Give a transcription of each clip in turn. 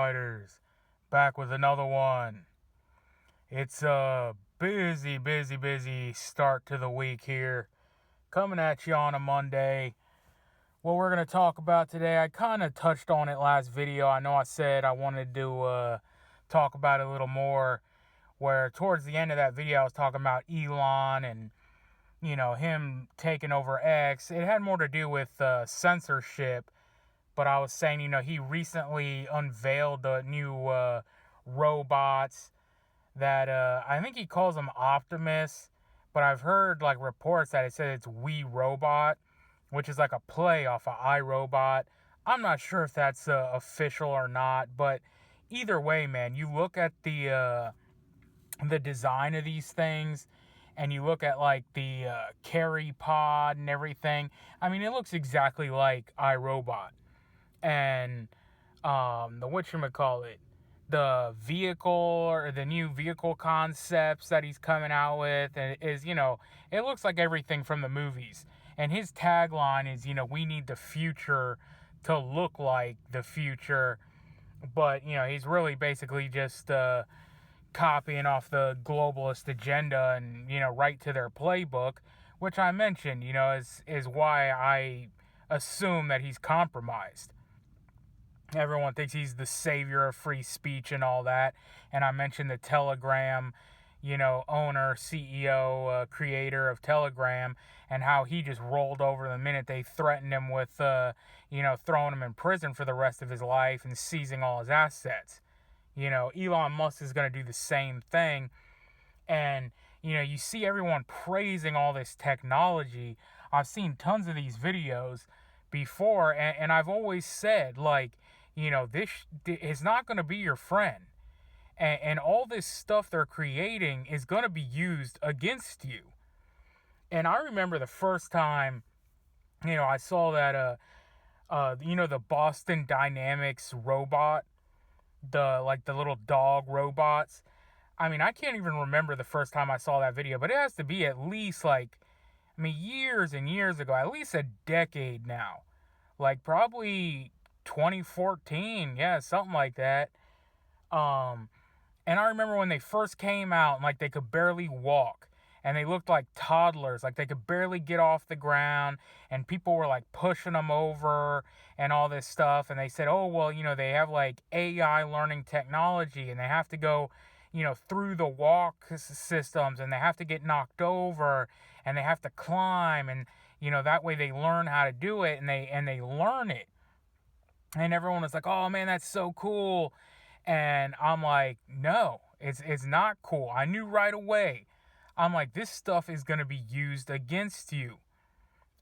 Fighters, back with another one. It's a busy start to the week here, coming at you on a Monday. What we're going to talk about today, I kind of touched on it last video. I know I said I wanted to talk about it a little more, where towards the end of that video I was talking about Elon and him taking over X. It had more to do with censorship. But I was saying, he recently unveiled the new robots that I think he calls them Optimus. But I've heard reports that it says it's We Robot, which is like a play off of iRobot. I'm not sure if that's official or not. But either way, man, you look at the design of these things, and you look at the carry pod and everything. I mean, it looks exactly like iRobot. And the whatchamacallit, the vehicle or the new vehicle concepts that he's coming out with is, it looks like everything from the movies. And his tagline is, we need the future to look like the future. But, he's really basically just copying off the globalist agenda and, right to their playbook, which I mentioned, is why I assume that he's compromised. Everyone thinks he's the savior of free speech and all that. And I mentioned the Telegram, owner, CEO, creator of Telegram, and how he just rolled over the minute they threatened him with, throwing him in prison for the rest of his life and seizing all his assets. Elon Musk is going to do the same thing. And, you see everyone praising all this technology. I've seen tons of these videos before, and I've always said, this is not going to be your friend. And all this stuff they're creating is going to be used against you. And I remember the first time, I saw that, the Boston Dynamics robot, the little dog robots. I mean, I can't even remember the first time I saw that video, but it has to be at least years and years ago, at least a decade now. Probably 2014, yeah, something like that. And I remember when they first came out, and they could barely walk, and they looked like toddlers, they could barely get off the ground, and people were pushing them over and all this stuff. And they said, oh, well, they have AI learning technology, and they have to go, through the walk systems, and they have to get knocked over, and they have to climb, and that way they learn how to do it, and they learn it. And everyone was like, oh man, that's so cool. And I'm like, no, it's not cool. I knew right away. I'm like, this stuff is going to be used against you.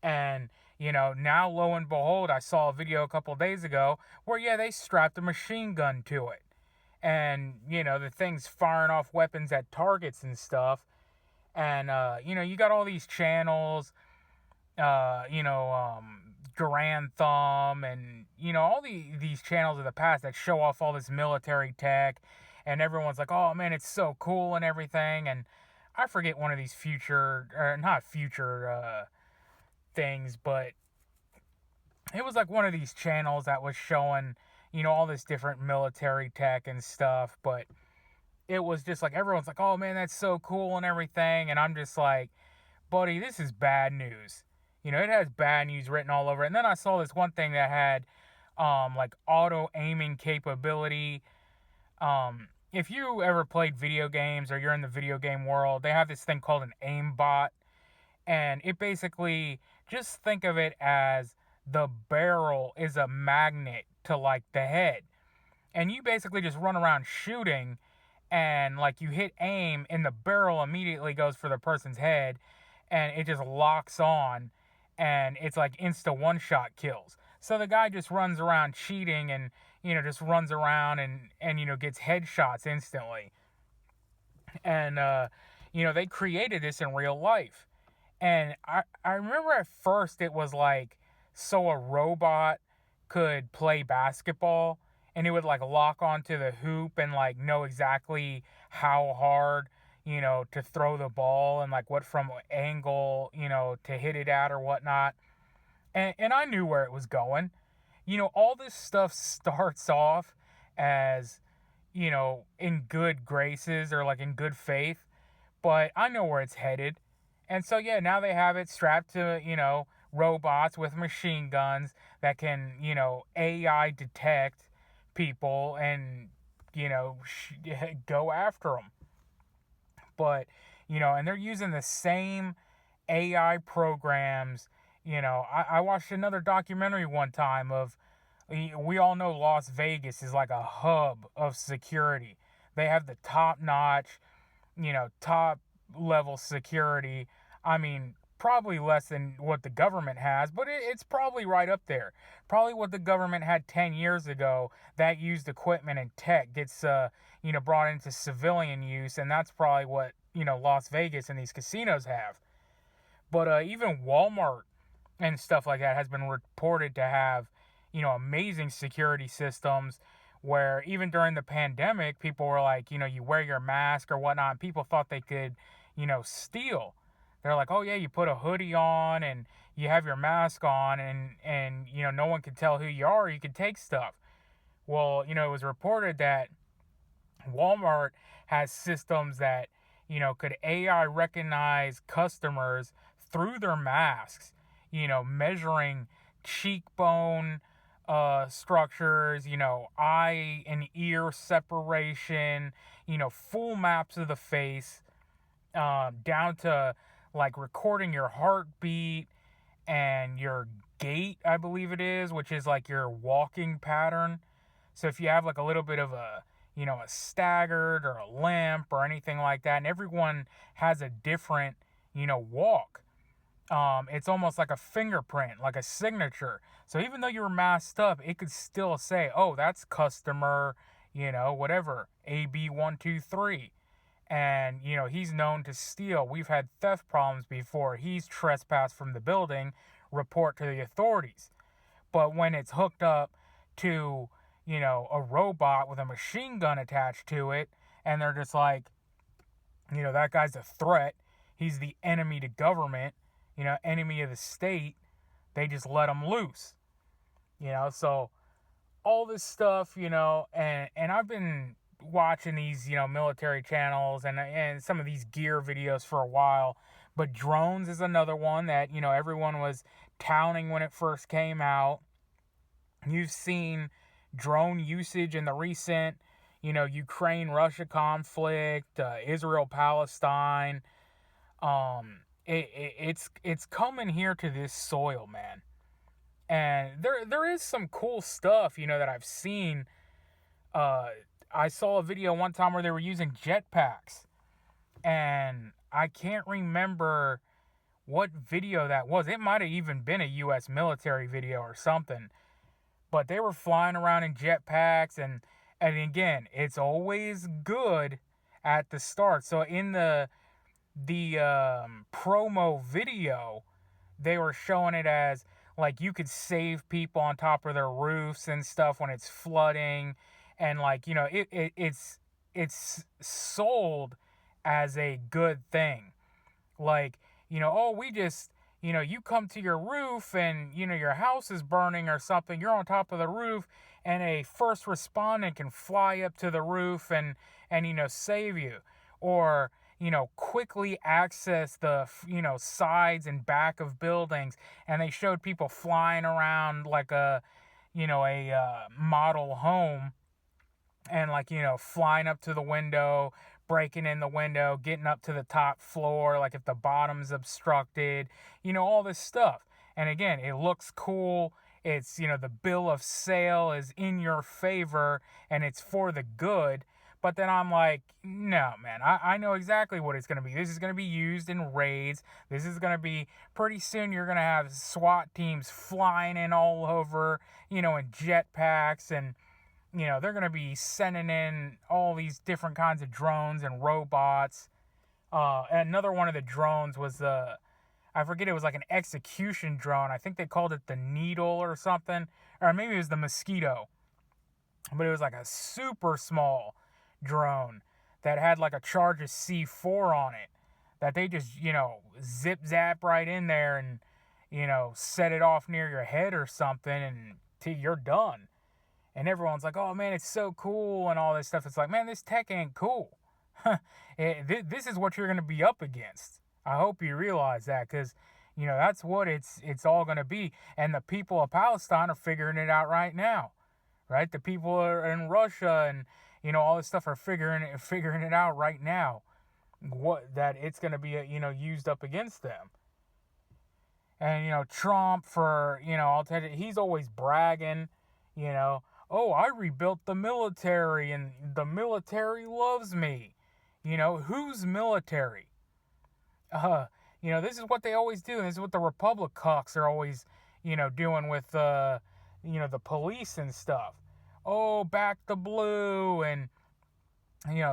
And, now lo and behold, I saw a video a couple days ago where, they strapped a machine gun to it. And, the thing's firing off weapons at targets and stuff. And, you got all these channels, Grand Thumb and, all these channels of the past that show off all this military tech. And everyone's like, oh, man, it's so cool and everything. And I forget one of these not future things, but it was one of these channels that was showing, all this different military tech and stuff. But it was just everyone's like, oh, man, that's so cool and everything. And I'm just like, buddy, this is bad news. It has bad news written all over it. And then I saw this one thing that had, auto aiming capability. If you ever played video games or you're in the video game world, they have this thing called an aimbot. And it basically, just think of it as the barrel is a magnet to the head. And you basically just run around shooting, and you hit aim, and the barrel immediately goes for the person's head, and it just locks on, and it's insta one-shot kills. So the guy just runs around cheating and, just runs around and gets headshots instantly. And, they created this in real life. And I remember at first it was so a robot could play basketball, and it would lock onto the hoop and know exactly how hard, to throw the ball and what from angle, to hit it at or whatnot. And I knew where it was going. All this stuff starts off as, in good graces or like in good faith, but I know where it's headed. And so, yeah, now they have it strapped to, robots with machine guns that can, AI detect people and, go after them. But, and they're using the same AI programs. I watched another documentary one time of, we all know Las Vegas is like a hub of security. They have the top notch, top level security. I mean, probably less than what the government has, but it's probably right up there. Probably what the government had 10 years ago, that used equipment and tech gets, brought into civilian use, and that's probably what, Las Vegas and these casinos have. But even Walmart and stuff like that has been reported to have, amazing security systems where even during the pandemic, people were like, you wear your mask or whatnot, and people thought they could, steal. They're like, oh yeah, you put a hoodie on and you have your mask on and no one can tell who you are, you can take stuff. Well, it was reported that Walmart has systems that, could AI recognize customers through their masks, measuring cheekbone structures, eye and ear separation, full maps of the face, down to like recording your heartbeat and your gait, I believe it is, which is like your walking pattern. So if you have like a little bit of a staggered or a limp or anything like that, and everyone has a different, walk. It's almost like a fingerprint, like a signature. So even though you're masked up, it could still say, oh, that's customer, whatever, AB123. And, he's known to steal. We've had theft problems before. He's trespassed from the building, report to the authorities. But when it's hooked up to, a robot with a machine gun attached to it, and they're just like, that guy's a threat. He's the enemy to government, enemy of the state. They just let him loose, so all this stuff, and I've been watching these, military channels and some of these gear videos for a while. But drones is another one that, everyone was touting when it first came out. You've seen drone usage in the recent, Ukraine-Russia conflict, Israel-Palestine. It's coming here to this soil, man. And there is some cool stuff, that I've seen. I saw a video one time where they were using jetpacks, and I can't remember what video that was. It might have even been a U.S. military video or something. But they were flying around in jetpacks, and again, it's always good at the start. So in the promo video, they were showing it as like you could save people on top of their roofs and stuff when it's flooding, and like it's sold as a good thing. Like, oh, we just, you come to your roof and, your house is burning or something. You're on top of the roof and a first respondent can fly up to the roof and save you. Or, quickly access the, sides and back of buildings. And they showed people flying around like a model home and like, flying up to the window, breaking in the window, getting up to the top floor, like if the bottom's obstructed, all this stuff. And again, it looks cool. It's, the bill of sale is in your favor and it's for the good. But then I'm like, no, man, I know exactly what it's going to be. This is going to be used in raids. This is going to be, pretty soon you're going to have SWAT teams flying in all over, in jetpacks, and they're going to be sending in all these different kinds of drones and robots. Another one of the drones was I forget, it was like an execution drone. I think they called it the Needle or something. Or maybe it was the Mosquito. But it was like a super small drone that had like a charge of C4 on it. That they just, zip zap right in there and, set it off near your head or something and till you're done. And everyone's like, oh man, it's so cool and all this stuff. It's like, man, this tech ain't cool. This is what you're going to be up against. I hope you realize that, because, that's what it's all going to be. And the people of Palestine are figuring it out right now, right? The people in Russia and, all this stuff are figuring it out right now. That it's going to be, used up against them. And, Trump, for, I'll tell you, he's always bragging, oh, I rebuilt the military and the military loves me. Who's military? This is what they always do. This is what the Republic cucks are always, doing with, the police and stuff. Oh, back the blue and,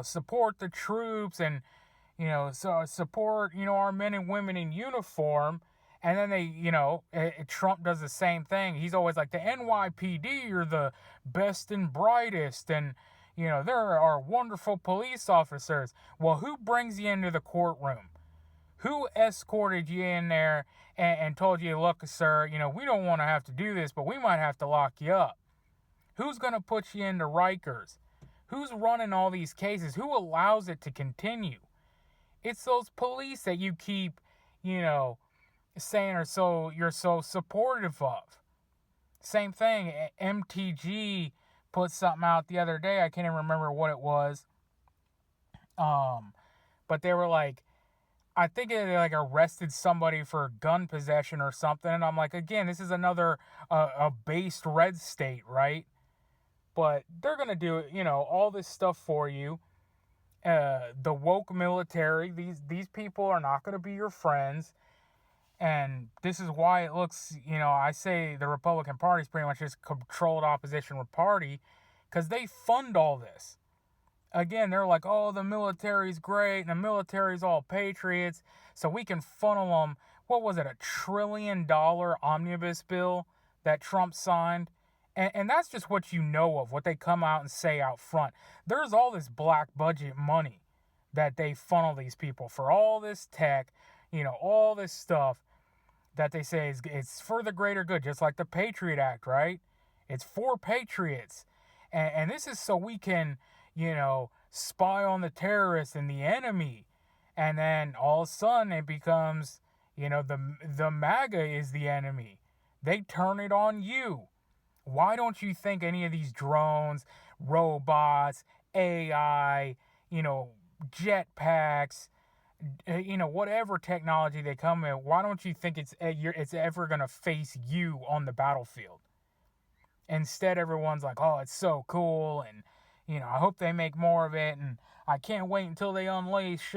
support the troops and, so support, our men and women in uniform. And then they, Trump does the same thing. He's always like, the NYPD are the best and brightest. And, there are wonderful police officers. Well, who brings you into the courtroom? Who escorted you in there and told you, look, sir, we don't want to have to do this, but we might have to lock you up? Who's going to put you into Rikers? Who's running all these cases? Who allows it to continue? It's those police that you keep, saying you're so supportive of. Same thing. MTG put something out the other day. I can't even remember what it was. But they were like, I think they like arrested somebody for gun possession or something. And I'm like, again, this is another a based red state, right? But they're gonna do, all this stuff for you. The woke military. These people are not gonna be your friends. And this is why it looks, I say the Republican Party is pretty much just controlled opposition party, because they fund all this. Again, they're like, oh, the military's great, and the military's all patriots, so we can funnel them. What was it, $1 trillion omnibus bill that Trump signed? And that's just what you know of, what they come out and say out front. There's all this black budget money that they funnel these people for all this tech, all this stuff that they say it's for the greater good, just like the Patriot Act, right? It's for patriots. And this is so we can, spy on the terrorists and the enemy. And then all of a sudden it becomes, the MAGA is the enemy. They turn it on you. Why don't you think any of these drones, robots, AI, jetpacks, whatever technology they come in, why don't you think it's ever going to face you on the battlefield? Instead, everyone's like, oh, it's so cool, and, I hope they make more of it, and I can't wait until they unleash,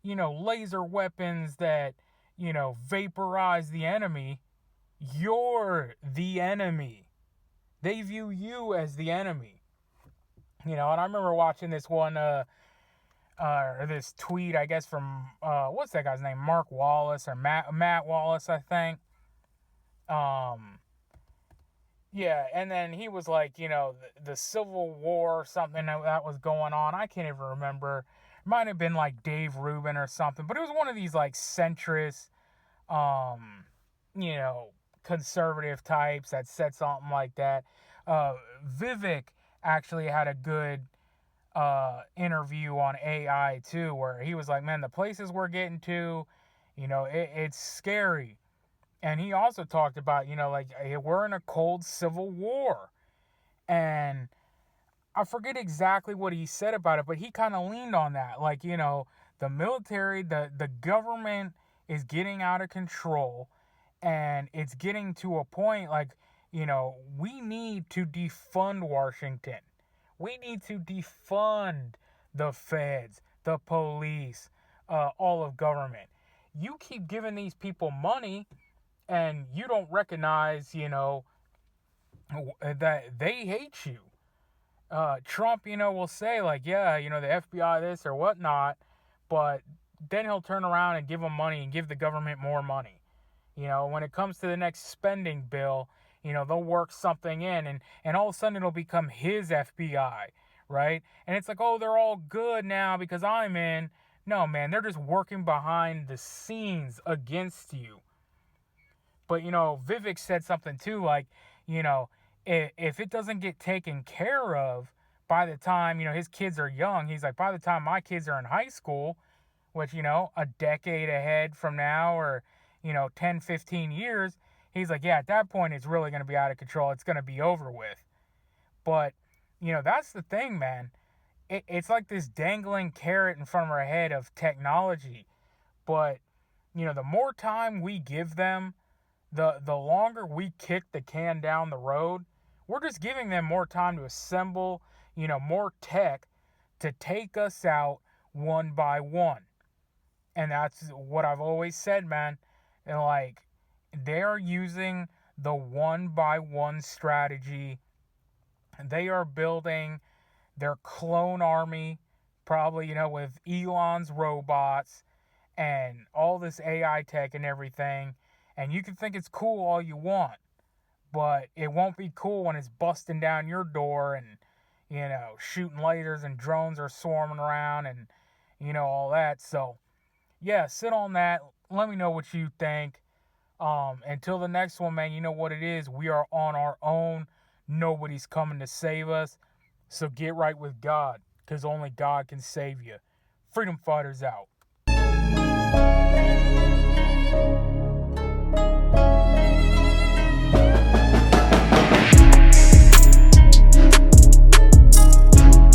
laser weapons that, vaporize the enemy. You're the enemy. They view you as the enemy. And I remember watching this one, or this tweet, I guess, from, what's that guy's name? Mark Wallace, or Matt Wallace, I think. Yeah, and then he was like, the Civil War or something that was going on. I can't even remember. It might have been like Dave Rubin or something, but it was one of these like centrist, conservative types that said something like that. Vivek actually had a good interview on AI too, where he was like, man, the places we're getting to, it's scary. And he also talked about, like, we're in a cold civil war. And I forget exactly what he said about it, but he kind of leaned on that. Like, the military, the government is getting out of control, and it's getting to a point like, we need to defund Washington. We need to defund the feds, the police, all of government. You keep giving these people money, and you don't recognize, that they hate you. Trump, will say like, yeah, the FBI this or whatnot, but then he'll turn around and give them money and give the government more money. When it comes to the next spending bill, they'll work something in, and all of a sudden it'll become his FBI, right? And it's like, oh, they're all good now because I'm in. No, man, they're just working behind the scenes against you. But, Vivek said something too, like, if it doesn't get taken care of by the time, his kids are young, he's like, by the time my kids are in high school, which, a decade ahead from now, or, 10, 15 years, he's like, yeah, at that point, it's really going to be out of control. It's going to be over with. But, that's the thing, man. It's like this dangling carrot in front of our head of technology. But, the more time we give them, the longer we kick the can down the road. We're just giving them more time to assemble, more tech to take us out one by one. And that's what I've always said, man. And like, they're using the one by one strategy. They are building their clone army, probably, with Elon's robots and all this AI tech and everything. And you can think it's cool all you want, but it won't be cool when it's busting down your door and, shooting lasers and drones are swarming around and, all that. So, yeah, sit on that. Let me know what you think. Until the next one, man, you know what it is. We are on our own. Nobody's coming to save us. So get right with God, because only God can save you. Freedom Fighters out.